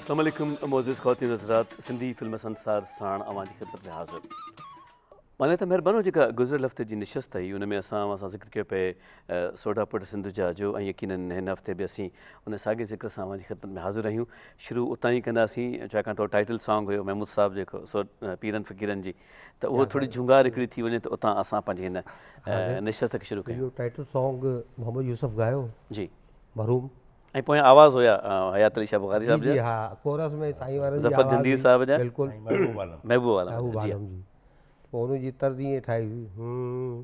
अस्सलाम वालेकुम मोअज़्ज़िज़ ख़वातीन हज़रात, सिंधी फिल्म संसार साण अवां जी ख़िदमत में हाज़िर। माने त महिरबानो जेका गुज़िरियल हफ़्ते जी निशस्त हुई उन में असां ज़िक्र कयो पे सोडापुट सिंध जा जो ऐं यकीनन हिन हफ़्ते बि असीं उन साॻे ज़िक्र सां अवां जी ख़िदमत में हाज़िर आहियूं। शुरू उतां ई कंदासीं छाकाणि त टाइटल सॉन्ग हुयो महमूद साहब जेको पीरनि फ़क़ीरनि जी, त उहो थोरी झुंगार हिकिड़ी थी वञे त उतां असां पंहिंजी हिन निशस्त खे शुरू कयूं। टाइटल सॉन्ग मोहम्मद यूसुफ गायो जी, मरहूम ऐं पोइ आवाज़ हुया हयात अली शाह बुख़ारी साहब जी जा, हा कोरस में साईं वारनि जी ज़फ़र आवाज़ जंदीर हुई, साहब जा, बिल्कुलु महबूब आलम महबूब जी। आलम जी। पोइ उन जी तर्ज़ ईअं ठाही हुई,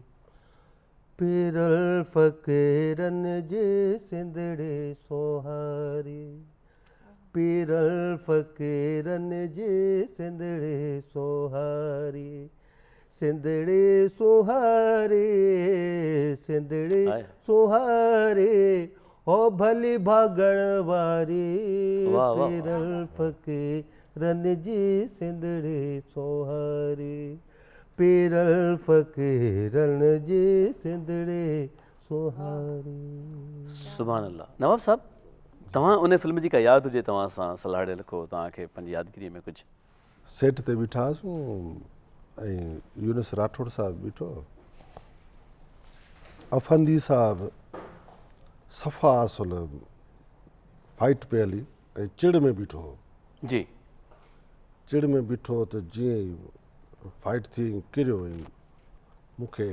पीरल फ़क़ीरनि जे सिंधड़े सोहारी, पीरल फ़क़ीरनि जे सिंधड़े सोहारी, सिंधड़े सोहारे, सिंधड़े सोहारे ओ भली भागण वारी, पीरल फ़क़ीरनि जी सिंधड़े सोहारी, पीरल फ़क़ीरनि जी सिंधड़े सोहारी। सुभान अल्लाह। नवाब साहब, तव्हां उन फिल्म जी का यादि हुजे तव्हां सां सलाह लिखो तव्हांखे पंहिंजी यादगिरीअ में कुझु। सेट ते बीठा हुआसीं ऐं यूनुस राठौड़ साहब बीठो, अफंदी साहब सफ़ा असुल फाइट पे हली ऐं चिड़ में बीठो हो। जी, चिड़ में बीठो त जीअं ई फाइट थी किरियो ऐं मूंखे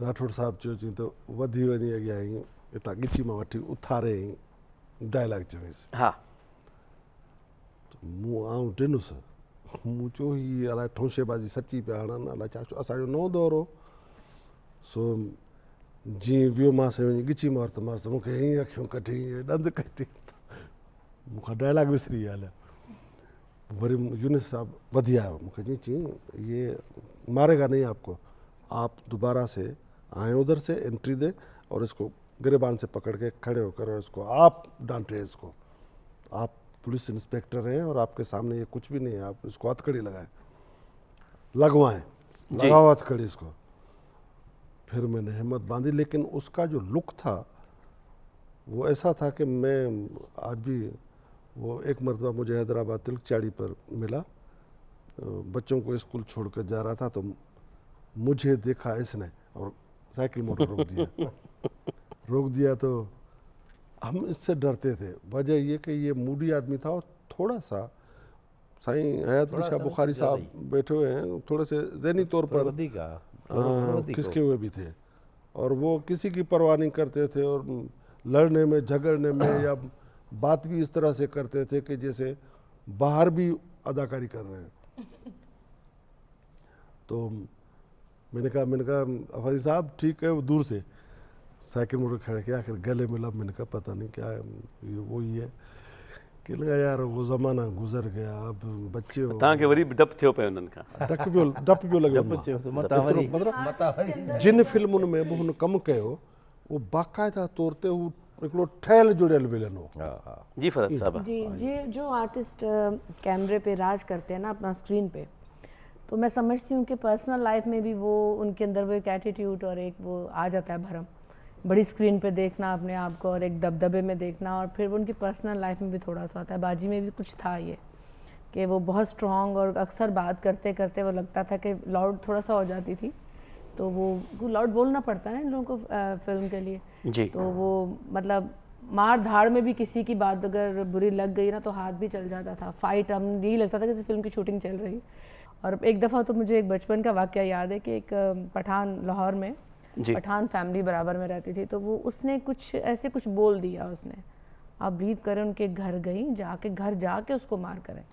राठौड़ साहब चयो चई त वधी वञी अॻियां ई हितां ॻिची मां वठी उथारे डायलॉग चवईंसि। हा, मूं आऊं ॾिनुसि, मूं चयो हीअ अलाए ठोशेबाज़ी सची पिया हणनि, अलाए छा छो असांजो नओं दौर हो। सो जीअं वियोमांसि वञी ॻिची मां वरितोमांसि, मूंखे हीअं अखियूं कढी ॾंद कढी, मूंखां डायलॉग विसरी विया हलिया। वरी यूनुस साहब वधी आयो, मूंखे चई ये मारेगा नहीं आपको, आप दोबारा से आए उधर से एंट्री दे और इसको गिरेबान से पकड़ के खड़े होकर और इसको आप डांटे, इसको आप पुलिस इंस्पेक्टर हैं और आपके सामने ये कुछ भी नहीं है, आप इसको हथकड़ी लगाएं, लगवाएं, लगाओ हथकड़ी इसको। फिर मैंने हिम्मत बांधी, लेकिन उसका जो लुक था वो ऐसा था कि मैं आज भी, वो एक मरतबा मुझे हैदराबाद तिलक चाड़ी पर मिला, बच्चों को स्कूल छोड़कर जा रहा था तो मुझे देखा इसने और साइकिल मोटर रोक दिया तो हम इससे डरते थे। वजह ये कि ये मूडी आदमी था और थोड़ा सा साईं हयात अली शाह बुखारी साहब बैठे हुए हैं, थोड़े से ज़हनी तौर पर खिसके हुए भी थे और वो किसी की परवाह नहीं करते थे और लड़ने में झगड़ने में या बात भी इस तरह से करते थे कि जैसे बाहर भी अदाकारी कर रहे हैं। तो मैंने कहा अफाजी साहब ठीक है, वो दूर से साइकिल मोटर खड़ा किया, आखिर गले मिला, मैंने कहा पता नहीं क्या है, ये वो ही है कि लगा यार वो ज़माना गुजर गया, अब बच्चे हो तव्हांखे वरी बि डपु थियो पियो उन्हनि खां। डप पियो लॻे। मतिलबु जिन फिल्मुनि में बि हुन कमु कयो वो बाक़ाइदा तौर ते हू हिकिड़ो ठहियल जुड़ियल विलन हो। जी फरहत साहब। जी, जो आर्टिस्ट कैमरे पे राज करते हैं ना अपना स्क्रीन पे, तो मैं समझती हूँ कि पर्सनल लाइफ में भी वो उनके अंदर वो एक एटीट्यूड और एक वो आ जाता है भरम, बड़ी स्क्रीन पे देखना अपने आप को और एक दबदबे में देखना, और फिर वो उनकी पर्सनल लाइफ में भी थोड़ा सा आता है। बाजी में भी कुछ था ये कि वो बहुत स्ट्रॉन्ग और अक्सर बात करते करते वो लगता था कि लाउड थोड़ा सा हो जाती थी, तो वो लाउड बोलना पड़ता है ना इन लोगों को फिल्म के लिए जी। तो वो मतलब मार धाड़ में भी किसी की बात अगर बुरी लग गई ना तो हाथ भी चल जाता था। फाइट हम नहीं लगता था कि फिल्म की शूटिंग चल रही। और एक दफ़ा तो मुझे एक बचपन का वाक़या याद है कि एक पठान लाहौर में पठान फैमिली बराबर में रहती थी, तो वो उसने कुछ बोल दिया उसने, आप ब्रीफ करें, उनके घर गई, घर जाके उसको मार करें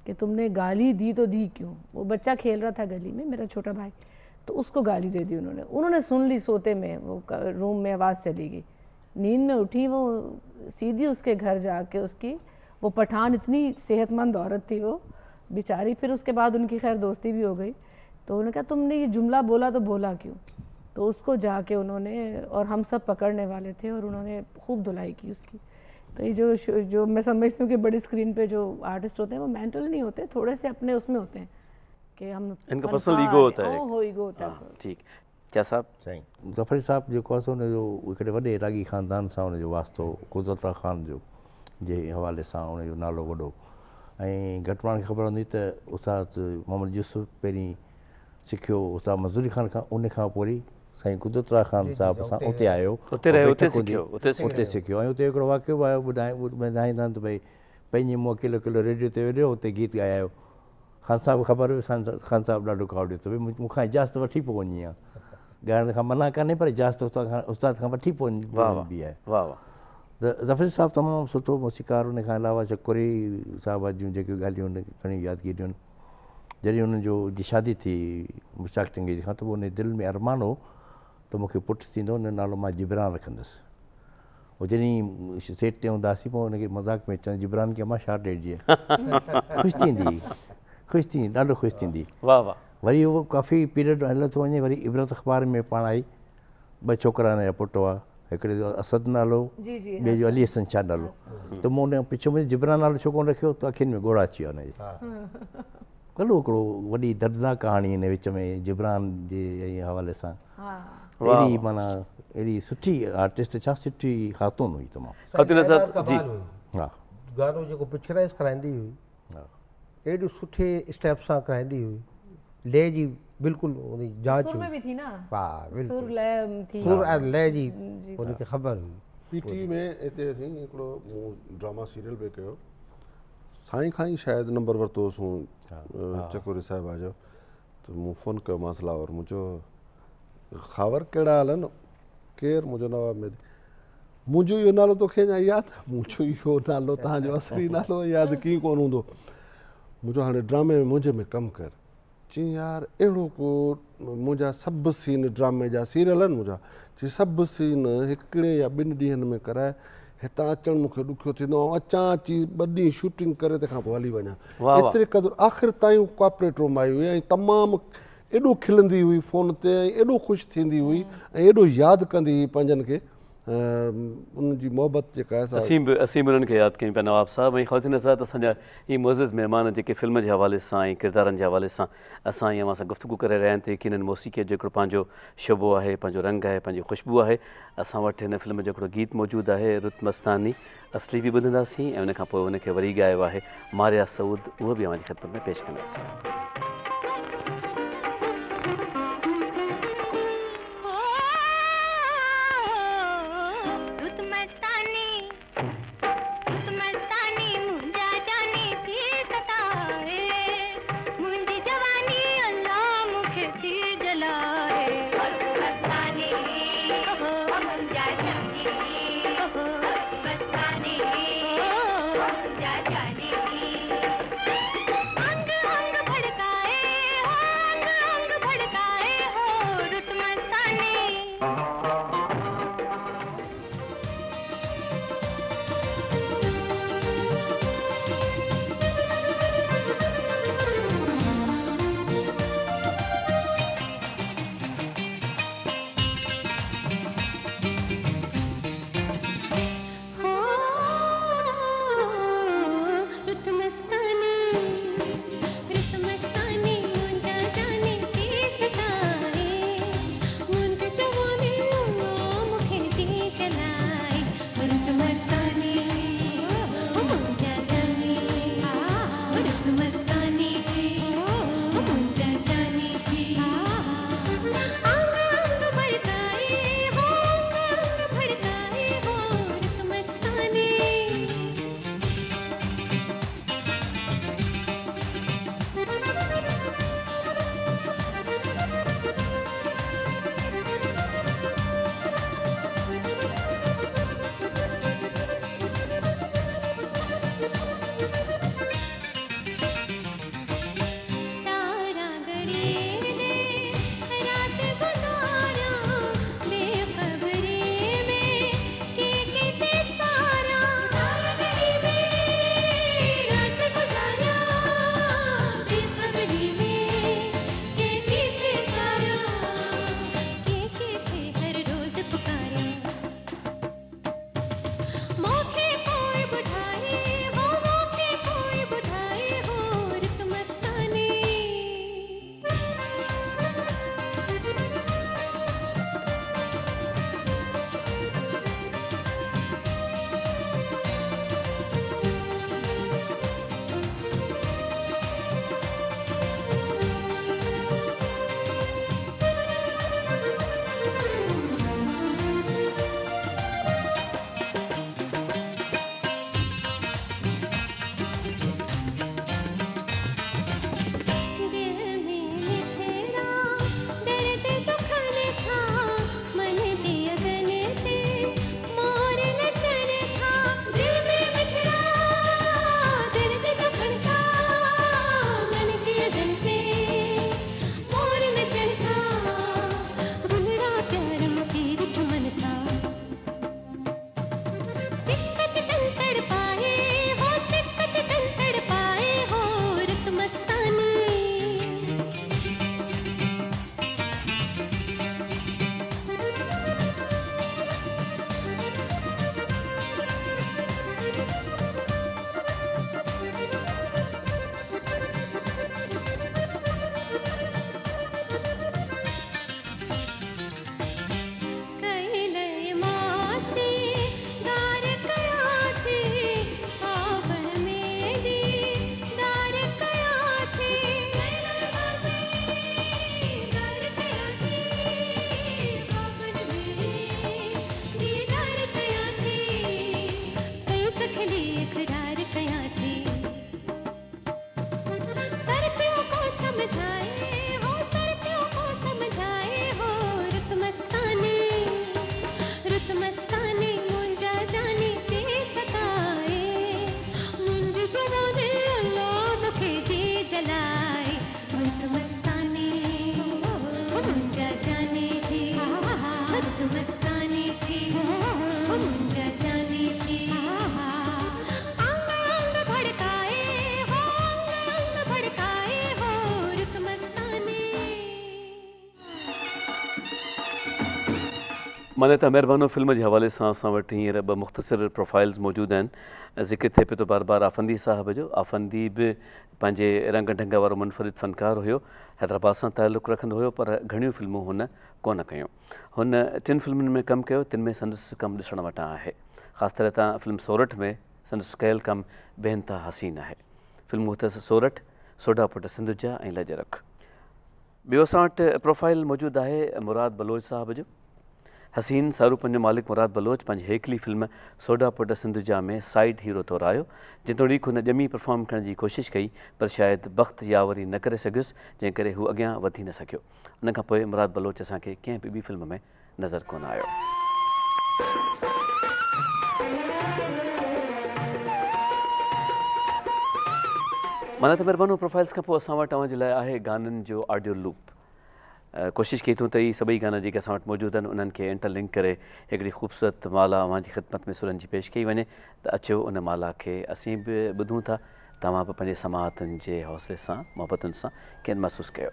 कि तुमने गाली दी तो दी क्यों। वो बच्चा खेल रहा था गली में, मेरा छोटा भाई, तो उसको गाली दे दी उन्होंने सुन ली सोते में, वो रूम में आवाज़ चली गई, नींद में उठी वो सीधी उसके घर जाके उसकी, वो पठान इतनी सेहतमंद औरत थी वो बेचारी, फिर उसके बाद उनकी खैर दोस्ती भी हो गई, तो उन्होंने कहा तुमने ये जुमला बोला तो बोला क्यों, तो उसको जाके उन्होंने, और हम सब पकड़ने वाले थे और उन्होंने खूब धुलाई की उसकी। तो ये जो मैं समझती हूँ कि बड़ी स्क्रीन पे जो आर्टिस्ट होते हैं वो मेंटल नहीं होते, थोड़े से अपने उसमें होते हैं कि हम, इनका पर्सनल ईगो होता है। हो ईगो होता है। ठीक, क्या साहब? साईं ज़फ़र साहब जेको आहे सो हुनजो हिकिड़े वॾे रागी ख़ानदान सां हुनजो वास्तो, कुदरत ख़ान जो जे हवाले सां उनजो नालो वॾो ऐं घटि माण्हुनि खे ख़बर हूंदी त उस्ताद मोहम्मद यूसुफ पहिरीं सिखियो उस्ताद मज़ूरी ख़ान खां, उन खां पोइ वरी साईं कुदरतुल्लाह ख़ान साहिब सां उते आयो, उते सिखियो। ऐं उते हिकिड़ो वाक़ियो आयो ॿुधाईंदा आहिनि त भई पंहिंजे मुंहुं किलो किलो रेडियो ते वेठो उते गीत ॻायो। ख़ान साहिब ख़बर हुई, ख़ान साहिब ॾाढो कावड़ियो त भई मूंखां इजाज़त वठी पोइ वञी आहे, ॻाइण खां मना कान्हे पर इजाज़त उस्ताद खां वठी पोइ बि आहे। त ज़फ़र साहिबु तमामु सुठो मौसीक़ार, उन खां अलावा चकोरी साहिब जूं जेकियूं ॻाल्हियूं घणी यादगिरियूं आहिनि। जॾहिं हुननि जो जी शादी थी मुश्ताक चंगेज़ी खां त पोइ उन दिलि में अरमान हो त मूंखे पुटु थींदो, हुन नालो मां जिब्रान रखंदुसि। पोइ जॾहिं सेट ते हूंदासीं पोइ हुनखे मज़ाक में चवंदा जिब्रान खे मां छा ॾेढ जीअं ख़ुशि थींदी ॾाढो ख़ुशि थींदी। वरी उहो काफ़ी पीरियड हलियो थो वञे, वरी इबरत अख़बार में पाण आई, ॿ छोकिरा हिन जा पुट हुआ, हिकिड़े जो असद नालो, ॿिए जो अली हसन शाह नालो। त मूं हुन पिछो मुंहिंजो जिब्रान नालो छो कोन रखियो त अखियुनि में ॻोढ़ा अची विया हुनजे। कल्ह हिकिड़ो वॾी दर्दनाक कहाणी हिन विच में जिब्रान जे हवाले सां। अहिड़ी माना अहिड़ी सुठी आर्टिस्ट, छा सुठी ख़ातून हुई तमामु। हा, गानो जेको पिक्चराइज़ कराईंदी हुई एॾो सुठे स्टेप सां कराईंदी हुई, लय जी बिल्कुलु उनजी जांच हुई। हा बिल्कुलु सुर ऐं लय जी उनखे ख़बर हुई। पीटी में हिते असीं हिकिड़ो मूं ड्रामा सीरियल बि कयो, साईं खां ई शायदि नंबर वरितो हुउसि चकोरी साहिबा जो, त मूं फ़ोन कयो लाहौर, मूं चयो ख़बर कहिड़ा हाल आहिनि, केरु, मुंहिंजो नवाब मेदी। मुंहिंजो इहो नालो तोखे अञा यादि, मूं चयो इहो नालो तव्हांजो असली नालो यादि कीअं कोन हूंदो। मुंहिंजो हाणे ड्रामे में मुंहिंजे में कमु कर। चई यार अहिड़ो को मुंहिंजा सभु सीन ड्रामे जा सीरियल आहिनि मुंहिंजा, चई सभु सीन हिकिड़े या ॿिनि ॾींहंनि में कराए, हितां अचणु मूंखे ॾुखियो थींदो, ऐं अचां अची 2 ॾींहं शूटिंग करे तंहिंखां पोइ हली वञा। एतिरे क़दुरु आख़िर ताईं कोऑपरेट रूम आई हुई ऐं तमामु एॾो खिलंदी हुई फ़ोन ते, ऐं एॾो ख़ुशि थींदी हुई ऐं एॾो यादि कंदी हुई पंहिंजनि खे। उनजी मोहबत जेका आहे असीं बि उन्हनि खे यादि कयूं पिया नवाब साहिबु। ऐं ख़वातीन हज़रात, असांजा इहे मुअज़्ज़िज़ महिमान जेके फ़िल्म जे हवाले सां ऐं किरदारनि जे हवाले सां असां इअं सां गुफ़्तगू करे रहिया आहिनि, त यकीननि मौसीक़ीअ जो हिकिड़ो पंहिंजो शोबो आहे, पंहिंजो रंग आहे, पंहिंजी ख़ुशबू आहे। असां वटि हिन फ़िल्म जो हिकिड़ो गीत मौजूदु आहे, रुत मस्तानी, असली बि ॿुधंदासीं ऐं उनखां पोइ उनखे वरी ॻायो आहे मारिया सऊद, उहो बि अव्हांजी ख़िदमत में पेश कंदासीं। अंग अंग भड़काए माने त महिरबानो फिल्म जे हवाले सां असां वटि हींअर ॿ मुख़्तसिर प्रोफाइल्स मौजूदु आहिनि। ज़िक्र थिए पियो थो बार बार आफ़ंदी साहिब जो। आफ़ंदी बि पंहिंजे रंग ढंग वारो मुनफ़रिद फ़नकार हुयो, हैदराबाद सां ताल्लुक़ु रखंदो हुयो, पर घणियूं फिल्मूं हुन कोन कयूं। हुन 3 फिल्मुनि में कमु कयो, 3 में संदसि कमु ॾिसण वटां आहे। ख़ासि तरह सां फिल्म सोरठ में संदसि कयल कमु बेइंतिहा हसीन आहे। फिल्मूं अथसि सोरठ, सोढा पुट सिंधुजा ऐं लजरख। ॿियो असां वटि प्रोफाइल मौजूदु आहे मुराद बलोच साहिब जो। हसीन सारूपन जो मालिक मुराद बलोच पंहिंजी हेकली फिल्म सोढा पुट सिंधुजा में साइड हीरो तौरु आयो, जेतोणीकि हुन ॼमी परफॉर्म करण जी कोशिशि कई, पर शायदि बख़्त यावरी न करे सघियुसि, जंहिं करे हू अॻियां वधी न सघियो। उन खां पोइ मुराद बलोच असांखे कंहिं बि ॿी फिल्म में नज़र कोन आयो। माना त महिरबानो प्रोफाइल्स खां पोइ असां वटि तव्हांजे लाइ आहे गाननि जो ऑडियो लूप। कोशिशि कई थो त इहे सभई गाना जेके असां वटि मौजूदु आहिनि उन्हनि खे इंटरलिंक करे हिकिड़ी ख़ूबसूरत माला अव्हांजी ख़िदमत में सुरनि जी पेश कई वञे, त अचो उन माला खे असीं बि ॿुधूं था, तव्हां बि पंहिंजे समाअतुनि जे हौसले सां मोहबतुनि सां कीअं महसूसु कयो।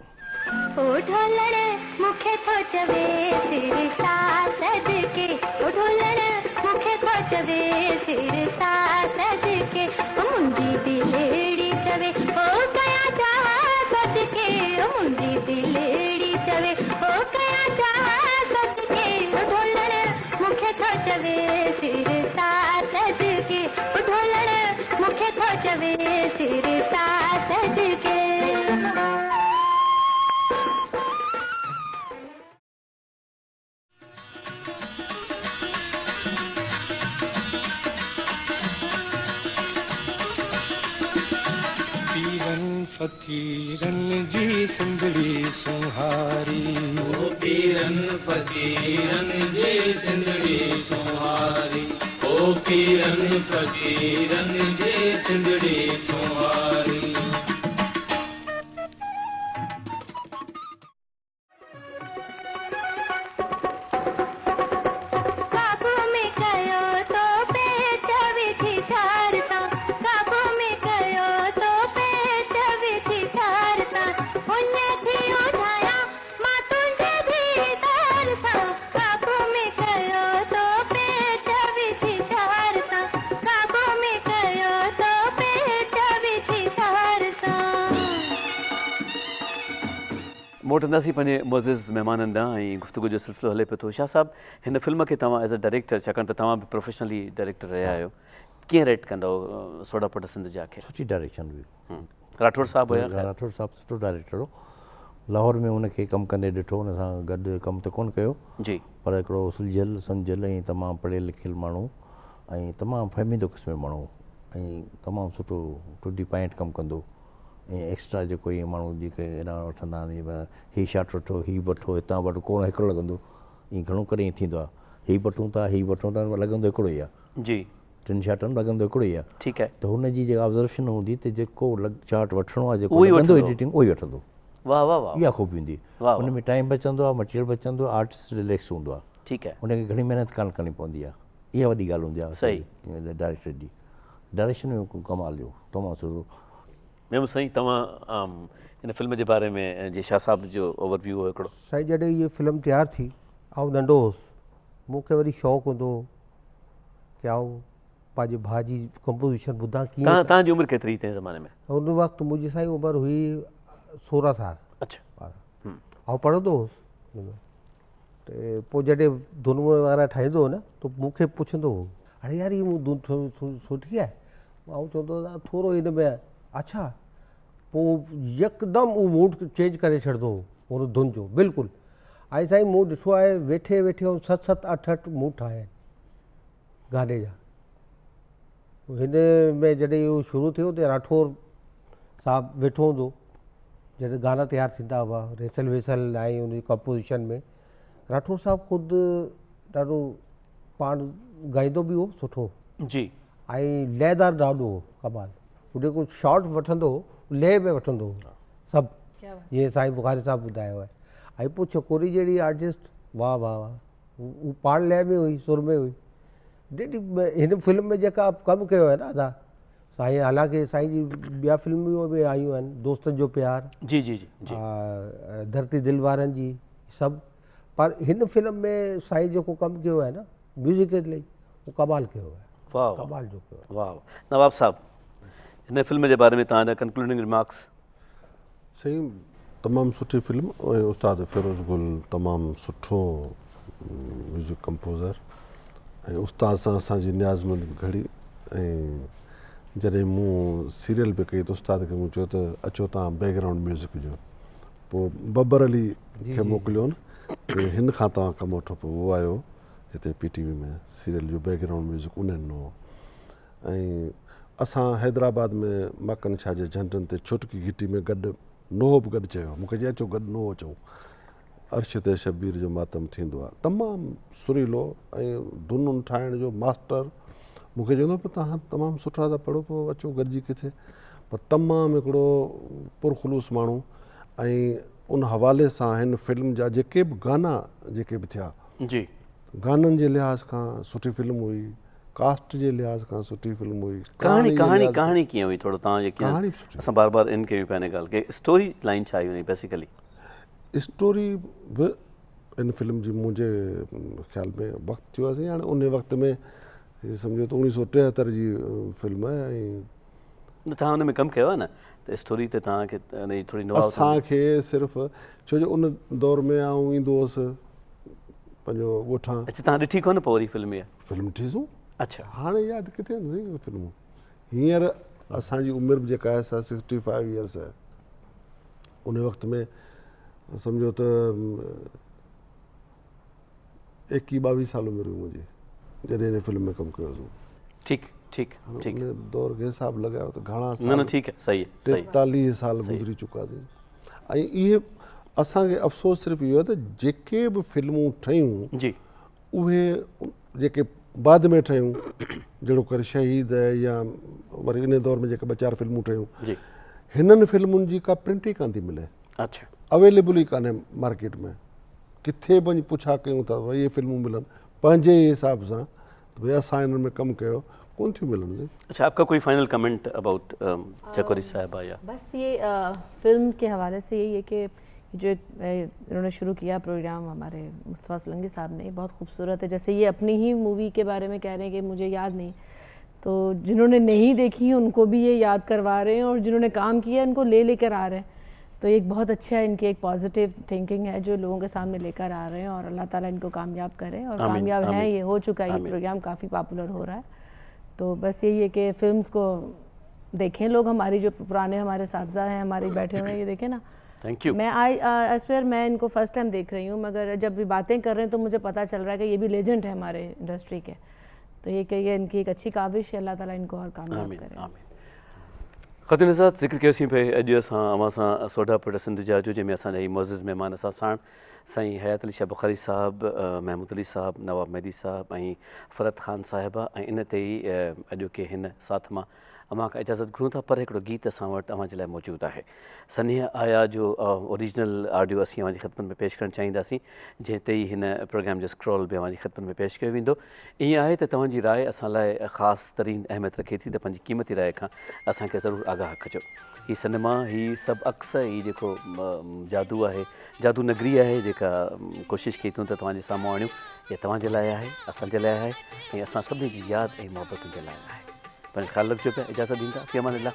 फ़कीरन जी सिंधड़ी सुहारी, ओ पीरन फ़कीरन जी सिंधड़ी सुहारी, ओ पीरन फ़कीरन जी सिंधड़ी सुहारी। मोटंदासीं पंहिंजे मुअज़िज़ महिमाननि ॾांहुं ऐं गुफ़्तगू जो सिलसिलो हले पियो थो। शाह साहिबु, हिन फिल्म खे तव्हां एज़ अ डायरेक्टर, छाकाणि त तव्हां बि प्रोफेशनली डायरेक्टर रहिया आहियो, कीअं रेट कंदो सोढा पुट सिंधुजा खे? सुठी डायरेक्शन हुई। राठौड़ साहिबु हुया? राठौड़ साहिबु सुठो डायरेक्टर हो। लाहौर में हुनखे कमु कंदे ॾिठो, हुन सां गॾु कमु त कोन कयो जी, पर हिकिड़ो सुलझियल सम्झियल ऐं तमामु पढ़ियल लिखियल माण्हू ऐं तमामु फ़हमीदो क़िस्म जो माण्हू ऐं तमामु सुठो टू दी पॉइंट कमु कंदो ऐं एक्स्ट्रा जेको इहे माण्हू जेके हेॾां वठंदा आहिनि, हीअ शाट वठो, हीअ वठो, हितां वठो, कोन हिकिड़ो लॻंदो, ईअं घणो करे ईअं थींदो आहे, हीअ वठूं था, हीअ वठूं था, लॻंदो हिकिड़ो ई आहे जी, 3 शाटनि लॻंदो हिकिड़ो ई आहे। ठीकु आहे। त हुनजी जेका ऑब्ज़र्वेशन हूंदी त जेको शाट वठिणो आहे, जेको लॻंदो एडिटिंग उहो ई वठंदो। वाह वाह वाह, इहा ख़ूबी हूंदी। हुन में टाइम बचंदो आहे, मटीरियल बचंदो आहे, आर्टिस्ट रिलैक्स हूंदो आहे। ठीकु आहे। हुनखे घणी महिनत कान करणी पवंदी आहे, इहा वॾी ॻाल्हि हूंदी आहे। सही। डायरेक्टर जी डायरेक्शन में कमाल जो तमामु सुठो। मैम साईं, तव्हां हिन फिल्म जे बारे में जे शाह साहिब जो ओवरव्यू हो हिकिड़ो? साईं, जॾहिं इहा फिल्म तयारु थी, आउं नंढो हुउसि, मूंखे वरी शौक़ु हूंदो की आउं पंहिंजे भाउ जी कंपोज़िशन ॿुधां कीअं। तव्हांजी उमिरि केतिरी तंहिं ज़माने में? हुन वक़्तु मुंहिंजी साईं उमिरि हुई 16 साल। अच्छा। आउं पढ़ंदो हुउसि, त पोइ जॾहिं धुन वग़ैरह ठाहींदो हो न, त मूंखे पुछंदो हो, अरे यार हीअ धुन सुठी आहे। आउं चवंदो हुउसि थोरो हिन में अच्छा, पोइ यकदमि उहो मूड चेंज करे छॾंदो हो हुन धुन जो बिल्कुलु। ऐं साईं मूं ॾिठो आहे वेठे वेठे 7-7, 8-8 मूड ठाहिया आहिनि गाने जा। हिन में जॾहिं इहो शुरू थियो त राठौर साहिबु वेठो हूंदो, जॾहिं गाना तयारु थींदा हुआ रेसल वेसल ऐं उनजी कंपोज़िशन में, राठौर साहिबु ख़ुदि ॾाढो पाण ॻाईंदो बि हो सुठो जी, ऐं लयदार ॾाढो हो कमाल। जेको शॉट वठंदो हो लय में वठंदो हो सभु, जीअं साईं बुखारी साहिबु ॿुधायो आहे। ऐं पोइ छोकिरी जहिड़ी आर्टिस्ट, वाह वाह वाह, उहा पाण लय में हुई, सुर में हुई। हिन फिल्म में जेका कमु कयो आहे न अदा साईं, हालांकि साईं जी ॿिया फिल्मूं बि आयूं आहिनि, दोस्तनि जो प्यार, जी जी जी, धरती दिल वारनि जी, सभु, पर हिन फिल्म में साईं जेको कमु कयो आहे न म्यूज़िक जे लाइ उहो कमाल कयो आहे, वाह कमाल जो कयो आहे। वाह नवाब साहब, हिन फिल्म जे बारे में तव्हांजा कंक्लूडिंग रिमार्क्स? सही, तमामु सुठी फिल्म ऐं उस्ताद फिरोज़ गुल तमामु सुठो म्यूज़िक कंपोज़र ऐं उस्ताद सां असांजी नियाज़मंदी बि घड़ी। ऐं जॾहिं मूं सीरियल बि कई त उस्ताद खे मूं चयो त अचो तव्हां बैकग्राउंड म्यूज़िक जो, पोइ बब्बर अली खे मोकिलियो न त हिन खां तव्हां कमु वठो, पोइ उहो आयो हिते PTV में सीरियल जो बैकग्राउंड म्यूज़िक उन ॾिनो। ऐं असां हैदराबाद में मक्कन शाह जे झंडनि ते छुटकी घिटी में गॾु नोहो बि गॾु चयो, मूंखे चई अचो गॾु नोहो चऊं, अर्शद शबीर जो मातम थींदो आहे, तमामु सुरीलो ऐं धुनुनि ठाहिण जो मास्टर। मूंखे चवंदो पर तव्हां तमामु सुठा था पढ़ो, पोइ अचो गॾिजी किथे, पर तमामु हिकिड़ो पुरखलूस माण्हू। ऐं उन हवाले सां हिन फिल्म जा जेके बि गाना जेके बि थिया जी, गाननि जे लिहाज़ खां सुठी फिल्म हुई, कास्ट जे लिहाज़ खां सुठी फिल्म हुई। कहाणी कीअं हुई? थोरो तव्हां जेकी असां बार बार इन कयूं पिया इन ॻाल्हि खे, स्टोरी लाइन छा हुई बेसिकली? स्टोरी बि इन फिल्म जी मुंहिंजे ख़्याल में वक़्तु थियो आहे, हाणे उन वक़्त में सम्झो त 1973 जी फिल्म आहे। ऐं तव्हां हुन में कमु कयो आहे न, त स्टोरी ते तव्हांखे थोरी असांखे सिर्फ़ु छो जो उन दौर में आउं ईंदो हुउसि पंहिंजो ॻोठां। अच्छा, तव्हां ॾिठी कोन पोइ वरी फिल्म? इहा फिल्म ॾिठीसूं। अच्छा, हाणे यादि किथे आहिनि फिल्मूं? हींअर असांजी उमिरि बि जेका आहे सा 65 ईयर्स आहे। उन वक़्त में सम्झो त 21-22 साल उमिरि हुई मुंहिंजी जॾहिं हिन फिल्म में कमु कयोसीं। ठीकु ठीकु ठीकु। उन दौर खे हिसाब लॻायो त घणा न ठीकु आहे, सही आहे। 43 साल गुज़री चुकासीं। ऐं इहे असांखे अफ़सोस सिर्फ़ु इहो आहे त जेके बि फिल्मूं ठहियूं जी, उहे जेके बाद में ठहियूं, जहिड़ो करे शहीद या वरी इन दौर में जेके 2-4 फिल्मूं ठहियूं, हिननि फिल्मुनि जी का प्रिंट ई कान थी मिले। अच्छा, अवेलेबल ई कान्हे मार्केट में। किथे बि वञी पुछा कयूं था भई इहे फिल्मूं मिलनि पंहिंजे हिसाब सां, भई असां हिननि में कमु कयो, कोन थियूं मिलनि। अच्छा, आपका कोई फाइनल कमेंट अबाउट चकोरी साहबा? या बस ये फिल्म के हवाले से यही है कि जो इन्होंने शुरू किया प्रोग्राम हमारे मुस्तफ़ा सोलंकी साहब ने, बहुत खूबसूरत है। जैसे ये अपनी ही मूवी के बारे में कह रहे हैं कि मुझे याद नहीं, तो जिन्होंने नहीं देखी उनको भी ये याद करवा रहे हैं और जिन्होंने काम किया उनको लेकर आ रहे हैं। तो एक बहुत अच्छा है, इनकी एक पॉजिटिव थिंकिंग है जो लोगों के सामने लेकर आ रहे हैं, और अल्लाह ताला इनको कामयाब करे। और कामयाब हैं, ये हो चुका है, ये प्रोग्राम काफ़ी पॉपुलर हो रहा है। तो बस यही है कि फिल्म्स को देखें लोग, हमारी जो पुराने हमारे साथीदार हैं हमारे बैठे हुए हैं, ये देखें ना। Thank U. मैं आई स्वेयर मैं इनको फर्स्ट टाइम देख रही हूँ, मगर जब भी बातें कर रहे हैं तो मुझे पता चल रहा है कि ये भी लेजेंड है हमारे इंडस्ट्री के। तो ये कि ये इनकी एक अच्छी काविश है, अल्लाह ताला इनको और कामयाब करे। ख़ातिन हज़रात, ज़िक्र कयोसीं पे अॼु असां अवां सां सोढा पुट सिंध जा जो जंहिंमें असांजा ही मुअज़्ज़िज़ महिमान असां साण साईं हयात अली शाह बुख़ारी साहब, महमूद अली साहब, नवाब मेहदी साहब ऐं फ़रत ख़ान साहिबा। ऐं इन ते ई अॼु के हिन साथ मां अवां खां इजाज़त घुरूं था, पर हिकिड़ो गीत असां वटि अवां जे लाइ मौजूदु आहे। सनेह आया जो ओरिजिनल ऑडियो असीं अवां जी ख़िदमत में पेश करणु चाहींदासीं, जंहिं ते ई हिन प्रोग्राम जो स्क्रॉल बि अवां जी ख़िदमत में पेश कयो वेंदो। ईअं आहे त तव्हांजी राय असां लाइ ख़ासि तरीन अहमियत रखे थी, त पंहिंजी क़ीमती राय खां असांखे ज़रूरु आगाह कजो। हीअ सिनेमा, हीअ सभु अक्स, हीअ जेको जादू आहे, जादू नगरी आहे, जेका कोशिशि कई अथऊं त तव्हांजे साम्हूं आणियूं, इहा तव्हांजे लाइ आहे, असांजे लाइ आहे, ऐं असां सभिनी जी यादि ऐं मुहबतुनि जे लाइ आहे। पंहिंजो ख़्यालु रखिजो पिया। इजाज़त ॾींदा, फ़ी अमान अल्लाह।